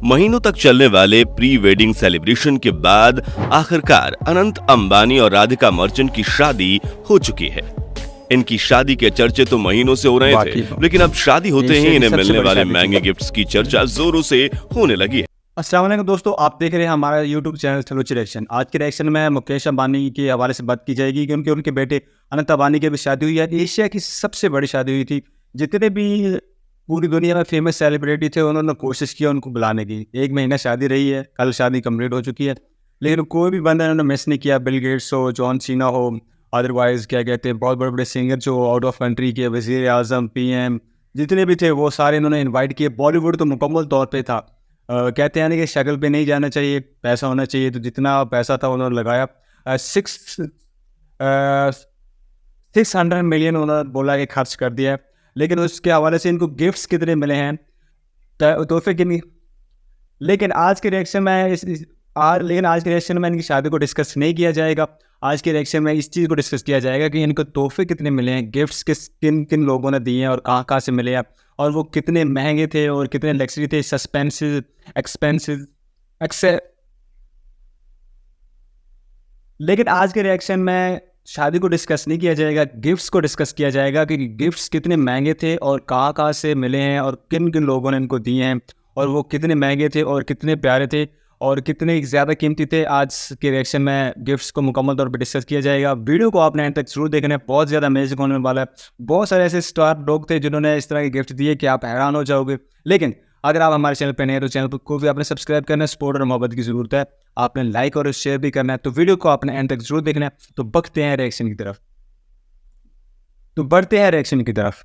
महीनों तक चलने वाले प्री वेडिंग सेलिब्रेशन के बाद आखिरकार अनंत अंबानी और राधिका मर्चेंट की शादी हो चुकी है। इनकी शादी के चर्चे तो महीनों से हो रहे थे, लेकिन अब शादी होते ही इन्हें मिलने वाले महंगे गिफ्ट्स की चर्चा जोरों से होने लगी है। अस्सलाम वालेकुम दोस्तों, आप देख रहे हैं हमारा यूट्यूब चैनल थलोची रिएक्शन। आज के रिएक्शन में मुकेश अंबानी के हवाले से बात की जाएगी क्योंकि उनके बेटे अनंत अंबानी की भी शादी हुई है। एशिया की सबसे बड़ी शादी हुई थी। जितने भी पूरी दुनिया में फेमस सेलिब्रिटी थे उन्होंने कोशिश किया उनको बुलाने की। 1 महीना शादी रही है, कल शादी कंप्लीट हो चुकी है, लेकिन कोई भी बंदा उन्होंने मिस नहीं किया। बिल गेट्स हो, जॉन सीना हो, अदरवाइज क्या कहते हैं बहुत बड़े बड़े सिंगर जो आउट ऑफ कंट्री के, वज़ीर आज़म, PM जितने भी थे वो सारे इन्होंने इन्वाइट किए। बॉलीवुड तो मुकम्मल तौर पर था। कहते हैं ना कि शक्ल पे नहीं जाना चाहिए, पैसा होना चाहिए। तो जितना पैसा था उन्होंने लगाया। 600 मिलियन उन्होंने बोला कि खर्च कर दिया है। लेकिन उसके हवाले से इनको गिफ्ट्स कितने मिले हैं, तोहफे कितनी। लेकिन आज के रिएक्शन में इनकी शादी को डिस्कस नहीं किया जाएगा। आज के रिएक्शन में इस चीज़ को डिस्कस किया जाएगा कि इनको तोहफे कितने मिले हैं, गिफ्ट्स किन किन लोगों ने दिए हैं और कहाँ कहाँ से मिले हैं, और वो कितने महंगे थे और कितने लग्जरी थे, सस्पेंसिव, एक्सपेंसिव, लेकिन आज के रिएक्शन में शादी को डिस्कस नहीं किया जाएगा, गिफ्ट्स को डिस्कस किया जाएगा कि गिफ्ट्स कितने महंगे थे और कहाँ कहाँ से मिले हैं और किन किन लोगों ने इनको दिए हैं, और वो कितने महंगे थे और कितने प्यारे थे और कितने ज़्यादा कीमती थे। आज के रिएक्शन में गिफ्ट्स को मुकम्मल तौर पर डिस्कस किया जाएगा। वीडियो को आपने एंड तक जरूर देखना है, बहुत ज़्यादा अमेजिंग होने वाला है। बहुत सारे ऐसे स्टार लोग थे जिन्होंने इस तरह के गिफ्ट दिए कि आप हैरान हो जाओगे। लेकिन अगर आप हमारे चैनल पर नए हैं तो चैनल को भी आपने सब्सक्राइब करना है। सपोर्ट और मोहब्बत की ज़रूरत है, आपने लाइक और शेयर भी करना है। तो वीडियो को आपने एंड तक जरूर देखना है। तो बढ़ते हैं रिएक्शन की तरफ।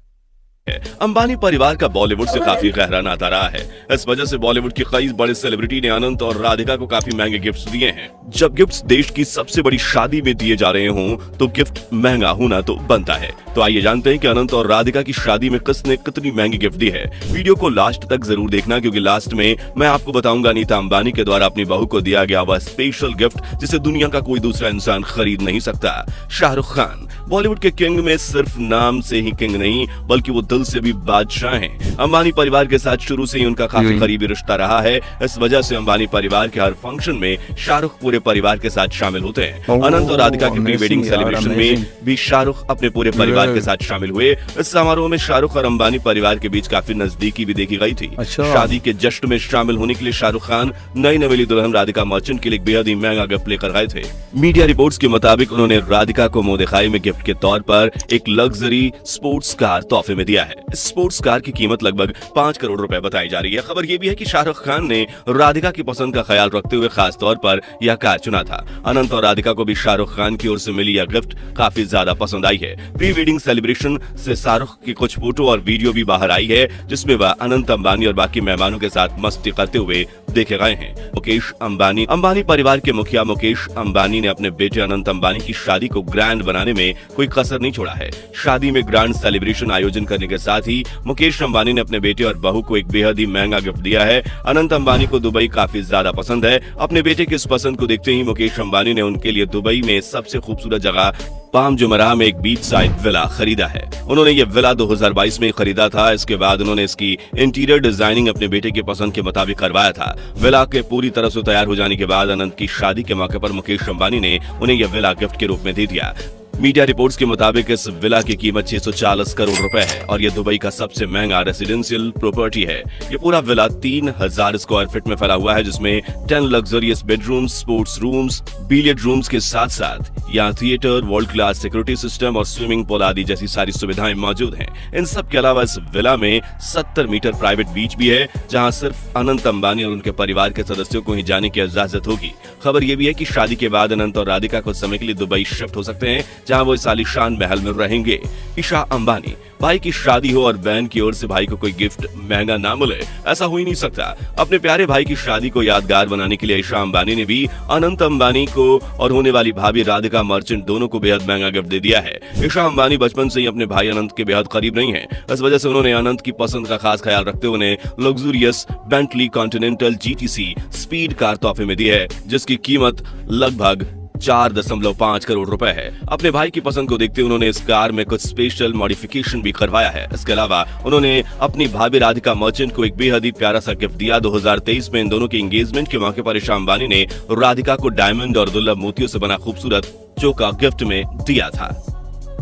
अंबानी परिवार का बॉलीवुड से काफी गहरा नाता रहा है। इस वजह से बॉलीवुड के कई बड़े सेलिब्रिटी ने अनंत और राधिका को काफी महंगे गिफ्ट्स दिए हैं। जब गिफ्ट्स देश की सबसे बड़ी शादी में दिए जा रहे हों तो गिफ्ट महंगा होना तो बनता है। तो आइए जानते हैं कि अनंत और राधिका की शादी में किसने कितनी महंगी गिफ्ट दी है। वीडियो को लास्ट तक जरूर देखना क्योंकि लास्ट में मैं आपको बताऊंगा अनीता अंबानी के द्वारा अपनी बहू को दिया गया वह स्पेशल गिफ्ट जिसे दुनिया का कोई दूसरा इंसान खरीद नहीं सकता। शाहरुख खान बॉलीवुड के किंग में सिर्फ नाम से ही किंग नहीं बल्कि वो दिल से भी बादशाह हैं। अंबानी परिवार के साथ शुरू से ही उनका काफी करीबी रिश्ता रहा है। इस वजह से अंबानी परिवार के हर फंक्शन में शाहरुख पूरे परिवार के साथ शामिल होते हैं। अनंत और राधिका के प्री वेडिंग सेलिब्रेशन में भी शाहरुख अपने पूरे परिवार के साथ शामिल हुए। इस समारोह में शाहरुख और अंबानी परिवार के बीच काफी नजदीकी भी देखी गई थी। शादी के जश्न में शामिल होने के लिए शाहरुख खान नई नवेली दुल्हन राधिका मर्चेंट के लिए बेहद ही महंगा गिफ्ट लेकर गए थे। मीडिया रिपोर्ट्स के मुताबिक उन्होंने राधिका को मुंह दिखाई में गिफ्ट के तौर पर एक लग्जरी स्पोर्ट्स कार तोहफे में दिया है। स्पोर्ट्स कार की कीमत लगभग 5 करोड़ रुपए बताई जा रही है। खबर यह भी है कि शाहरुख खान ने राधिका की पसंद का ख्याल रखते हुए खास तौर पर यह कार चुना था। अनंत और राधिका को भी शाहरुख खान की ओर से मिली यह गिफ्ट काफी ज्यादा पसंद आई है। प्री वेडिंग सेलिब्रेशन से शाहरुख की कुछ फोटो और वीडियो भी बाहर आई है जिसमें वह अनंत अंबानी और बाकी मेहमानों के साथ मस्ती करते हुए देखे गए हैं। मुकेश अंबानी परिवार के मुखिया मुकेश अंबानी ने अपने बेटे अनंत अंबानी की शादी को ग्रैंड बनाने में कोई कसर नहीं छोड़ा है। शादी में ग्रैंड सेलिब्रेशन आयोजन करने के साथ ही मुकेश अंबानी ने अपने बेटे और बहू को एक बेहद ही महंगा गिफ्ट दिया है। अनंत अंबानी को दुबई काफी ज्यादा पसंद है। अपने बेटे की इस पसंद को देखते ही मुकेश अंबानी ने उनके लिए दुबई में सबसे खूबसूरत जगह पाम जुमराह में एक बीच साइड विला खरीदा है। उन्होंने ये विला 2022 में खरीदा था। इसके बाद उन्होंने इसकी इंटीरियर डिजाइनिंग अपने बेटे की पसंद के मुताबिक करवाया था। विला के पूरी तरह से तैयार हो जाने के बाद अनंत की शादी के मौके पर मुकेश अंबानी ने उन्हें यह विला गिफ्ट के रूप में दे दिया। मीडिया रिपोर्ट्स के मुताबिक इस विला की कीमत 640 करोड़ रुपए है और यह दुबई का सबसे महंगा रेसिडेंशियल प्रॉपर्टी है। ये पूरा विला 3000 स्क्वायर फीट में फैला हुआ है जिसमें 10 luxurious bedrooms, sports rooms, billiard rooms के साथ साथ यहाँ theatre, world class security system और स्विमिंग पूल आदि जैसी सारी सुविधाएं मौजूद हैं। इन सब के अलावा इस विला में 70 मीटर प्राइवेट बीच भी है जहाँ सिर्फ अनंत अंबानी और उनके परिवार के सदस्यों को ही जाने की इजाजत होगी। खबर यह भी है कि शादी के बाद अनंत और राधिका कुछ समय के लिए दुबई शिफ्ट हो सकते हैं जहां वो इस आलीशान महल में रहेंगे। ईशा अंबानी भाई की शादी हो और बहन की ओर से भाई को कोई गिफ्ट महंगा ना मिले, ऐसा हो ही नहीं सकता। अपने प्यारे भाई की शादी को यादगार बनाने के लिए ईशा अंबानी ने भी अनंत अंबानी को और होने वाली भाभी राधिका मर्चेंट दोनों को बेहद महंगा गिफ्ट दे दिया है। ईशा अंबानी बचपन से ही अपने भाई अनंत के बेहद करीब नहीं है। इस वजह से उन्होंने अनंत की पसंद का खास ख्याल रखते हुए उन्हें luxurious Bentley continental GTC speed car तोहफे में दी है जिसकी कीमत लगभग 4.5 करोड़ रुपए है। अपने भाई की पसंद को देखते उन्होंने इस कार में कुछ स्पेशल मॉडिफिकेशन भी करवाया है। इसके अलावा उन्होंने अपनी भाभी राधिका मर्चेंट को एक बेहद ही प्यारा सा गिफ्ट दिया। 2023 में इन दोनों की एंगेजमेंट के मौके पर ईशा अंबानी ने राधिका को डायमंड और दुर्लभ मोतियों से बना खूबसूरत चोका गिफ्ट में दिया था।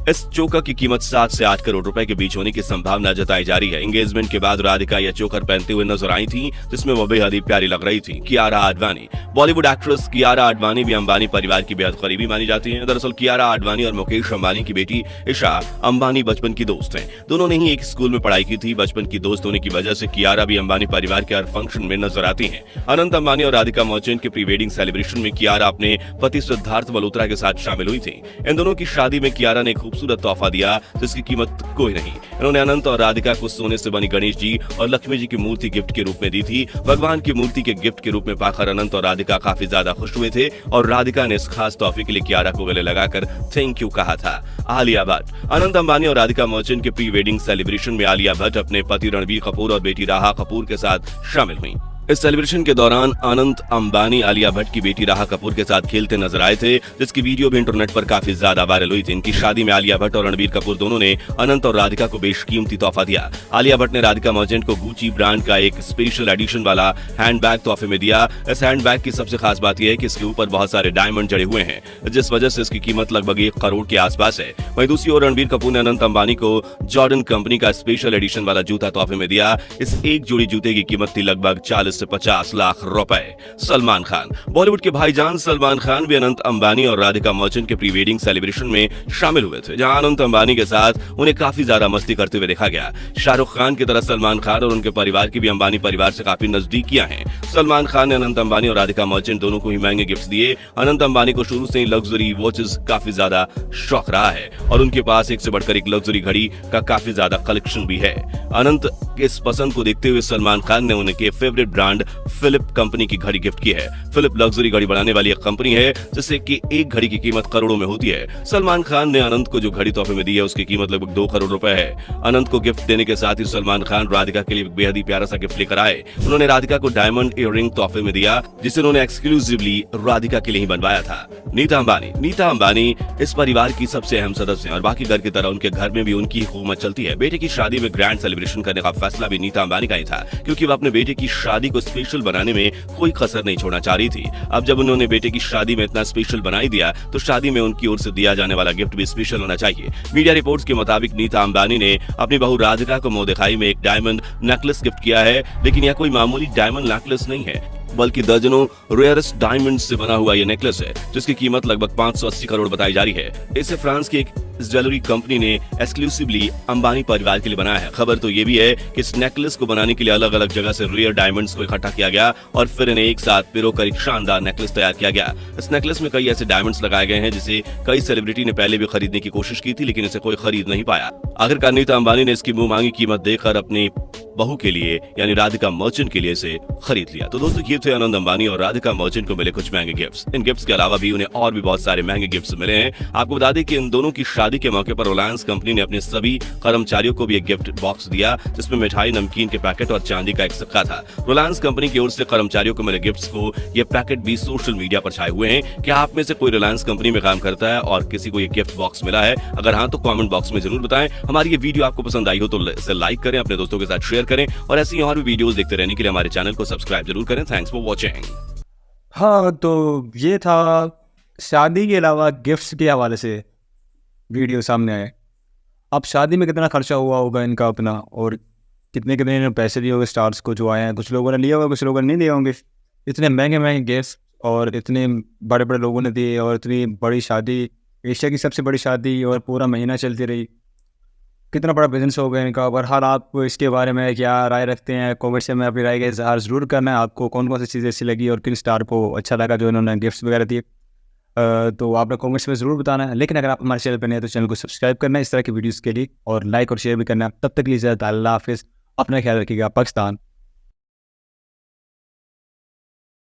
इस चोका की कीमत 7 से 8 करोड़ रुपए के बीच होने की संभावना जताई जा रही है। एंगेजमेंट के बाद राधिका यह चोकर पहनते हुए नजर आई थी, जिसमें वो बेहद ही प्यारी लग रही थी। कियारा आडवाणी, बॉलीवुड एक्ट्रेस कियारा आडवाणी भी अंबानी परिवार की बेहद करीबी मानी जाती हैं। दरअसल कियारा आडवाणी और मुकेश अंबानी की बेटी ईशा अंबानी बचपन की दोस्त हैं। दोनों ने ही एक स्कूल में पढ़ाई की थी। बचपन की दोस्त होने की वजह से कियारा भी अंबानी परिवार के हर फंक्शन में नजर आती हैं। अनंत अंबानी और राधिका मर्चेंट के प्री वेडिंग सेलिब्रेशन में कियारा अपने पति सिद्धार्थ मल्होत्रा के साथ शामिल हुई थी। इन दोनों की शादी में कियारा ने खूबसूरत तोहफा दिया जिसकी कीमत कोई नहीं। इन्होंने अनंत और राधिका को सोने से बनी गणेश जी और लक्ष्मी जी की मूर्ति गिफ्ट के रूप में दी थी। भगवान की मूर्ति के गिफ्ट के रूप में पाकर अनंत और राधिका काफी ज्यादा खुश हुए थे और राधिका ने इस खास तोहफे के लिए कियारा को गले लगाकर थैंक यू कहा था। आलिया भट्ट, अनंत अंबानी और राधिका मर्चेंट के प्री वेडिंग सेलिब्रेशन में आलिया भट्ट अपने पति रणबीर कपूर और बेटी राहा कपूर के साथ शामिल हुई। इस सेलिब्रेशन के दौरान अनंत अंबानी आलिया भट्ट की बेटी राहा कपूर के साथ खेलते नजर आए थे, जिसकी वीडियो भी इंटरनेट पर काफी ज्यादा वायरल हुई थी। इनकी शादी में आलिया भट्ट और रणबीर कपूर दोनों ने अनंत और राधिका को बेशकीमती तोहफा दिया। आलिया भट्ट ने राधिका मर्चेंट को गुची ब्रांड का एक स्पेशल एडिशन वाला हैंडबैग तोहफे में दिया। इस हैंडबैग की सबसे खास बात यह है कि इसके ऊपर बहुत सारे डायमंड जड़े हुए हैं, जिस वजह से इसकी कीमत लगभग 1 करोड़ के आसपास है। वहीं दूसरी ओर रणबीर कपूर ने अनंत अंबानी को जॉर्डन कंपनी का स्पेशल एडिशन वाला जूता तोहफे में दिया। इस एक जोड़ी जूते की कीमत थी लगभग 40 से 50 लाख रुपए। सलमान खान, बॉलीवुड के भाईजान सलमान खान भी अनंत अंबानी और राधिका मर्चेंट के प्री वेडिंग सेलिब्रेशन में शामिल हुए थे, जहां अनंत अंबानी के साथ उन्हें काफी ज्यादा मस्ती करते हुए देखा गया। शाहरुख खान की तरह सलमान खान और उनके परिवार की भी अंबानी परिवार से काफी नजदीकियां हैं। सलमान खान ने अनंत अंबानी और राधिका मर्चेंट दोनों को ही महंगे गिफ्ट दिए। अनंत अंबानी को शुरू से ही लग्जरी वॉचेस काफी ज्यादा शौक रहा है और उनके पास एक से बढ़कर एक लग्जरी घड़ी का काफी ज्यादा कलेक्शन भी है। अनंत के इस पसंद को देखते हुए सलमान खान ने उनके फेवरेट ब्रांड फिलिप कंपनी की घड़ी गिफ्ट की है। फिलिप लग्जरी घड़ी बनाने वाली एक कंपनी है, जिससे कि एक घड़ी की कीमत करोड़ों में होती है। सलमान खान ने अनंत को जो घड़ी तोहफे में दी है उसकी कीमत लगभग 2 करोड़ रुपए है। अनंत को गिफ्ट देने के साथ ही सलमान खान राधिका के लिए बेहद ही प्यारा सा गिफ्ट लेकर आए। उन्होंने राधिका को डायमंड इयररिंग तोहफे में दिया, जिसे उन्होंने एक्सक्लूसिवली राधिका के लिए ही बनवाया था। नीता अंबानी इस परिवार की सबसे अहम सदस्य हैं और बाकी घर की तरह उनके घर में भी उनकी हुकूमत चलती है। बेटे की शादी में ग्रैंड सेलिब्रेशन करने का फैसला भी नीता अंबानी का ही था, क्योंकि वह अपने बेटे की शादी को स्पेशल बनाने में कोई कसर नहीं छोड़ना चाह रही थी। अब जब उन्होंने बेटे की शादी में इतना स्पेशल बना ही दिया, तो शादी में उनकी ओर से दिया जाने वाला गिफ्ट भी स्पेशल होना चाहिए। मीडिया रिपोर्ट्स के मुताबिक नीता अंबानी ने अपनी बहू राधिका को मुंह दिखाई में एक डायमंड नेकलेस गिफ्ट किया है, लेकिन यह कोई मामूली डायमंड नेकलेस नहीं है, बल्कि दर्जनों रेयरेस्ट डायमंड से बना हुआ यह नेकलेस है, जिसकी कीमत लगभग 580 करोड़ बताई जा रही है। इसे फ्रांस की एक ज्वेलरी कंपनी ने एक्सक्लूसिवली अंबानी परिवार के लिए बनाया है। खबर तो ये भी है कि इस नेकलेस को बनाने के लिए अलग अलग जगह से रेयर डायमंड्स को इकट्ठा किया गया और फिर इन्हें एक साथ पिरोकर एक शानदार नेकलेस तैयार किया गया। इस नेकलेस में कई ऐसे डायमंड्स लगाए गए हैं जिसे कई सेलिब्रिटी ने पहले भी खरीदने की कोशिश की थी, लेकिन इसे कोई खरीद नहीं पाया। आखिरकार नीता अंबानी ने इसकी मुंह मांगी कीमत देकर अपनी बहू के लिए यानी राधिका मर्चेंट के लिए इसे खरीद लिया। तो दोस्तों, ये थे आनंद अंबानी और राधिका मर्चेंट को मिले कुछ महंगे गिफ्ट्स। इन गिफ्ट्स के अलावा भी उन्हें और भी बहुत सारे महंगे गिफ्ट्स मिले हैं। आपको बता दें कि इन दोनों की शादी के मौके पर रिलायंस कंपनी ने अपने सभी कर्मचारियों को भी एक गिफ्ट बॉक्स दिया, जिसमें मिठाई, नमकीन के पैकेट और चांदी का एक सिक्का था। रिलायंस कंपनी की ओर से कर्मचारियों को मिले गिफ्ट्स को ये पैकेट भी सोशल मीडिया पर छाए हुए हैं। क्या आप में से कोई रिलायंस कंपनी में काम करता है और किसी को ये गिफ्ट बॉक्स मिला है? अगर हाँ, तो कमेंट बॉक्स में जरूर बताएं। हमारी ये वीडियो आपको पसंद आई हो तो इसे लाइक करें, अपने दोस्तों के साथ शेयर करें और ऐसी और भी वीडियोस देखते रहने के लिए हमारे चैनल को सब्सक्राइब जरूर करें। Thanks for watching. हाँ, तो ये था शादी के अलावा गिफ्ट्स के हवाले से वीडियो सामने आए। अब शादी में कितना खर्चा हुआ होगा इनका अपना, और कितने कितने इन्होंने पैसे दिए होंगे स्टार्स को जो आए हैं। कुछ लोगों ने लिए होंगे, कुछ लोगों ने नहीं लिए होंगे। इतने महंगे महंगे गिफ्ट और इतने बड़े बड़े लोगों ने दिए, और इतनी बड़ी शादी, एशिया की सबसे बड़ी शादी, और पूरा महीना चलती रही। कितना बड़ा बिजनेस हो गया इनका। और हर आप इसके बारे में क्या राय रखते हैं, कमेंट से में अपनी राय का इजहार ज़रूर करना है। आपको कौन कौन सी चीज़ें अच्छी लगी और किन स्टार को अच्छा लगा जो इन्होंने गिफ्ट्स वगैरह दिए, तो आपने कमेंट्स में ज़रूर बताना है। लेकिन अगर आप हमारे चैनल पर नए हैं तो चैनल को सब्सक्राइब करना है इस तरह की वीडियोज़ के लिए, और लाइक और शेयर भी करना है। तब तक के लिए ज़्यादा अल्लाह हाफिज़, अपना ख्याल रखिएगा। पाकिस्तान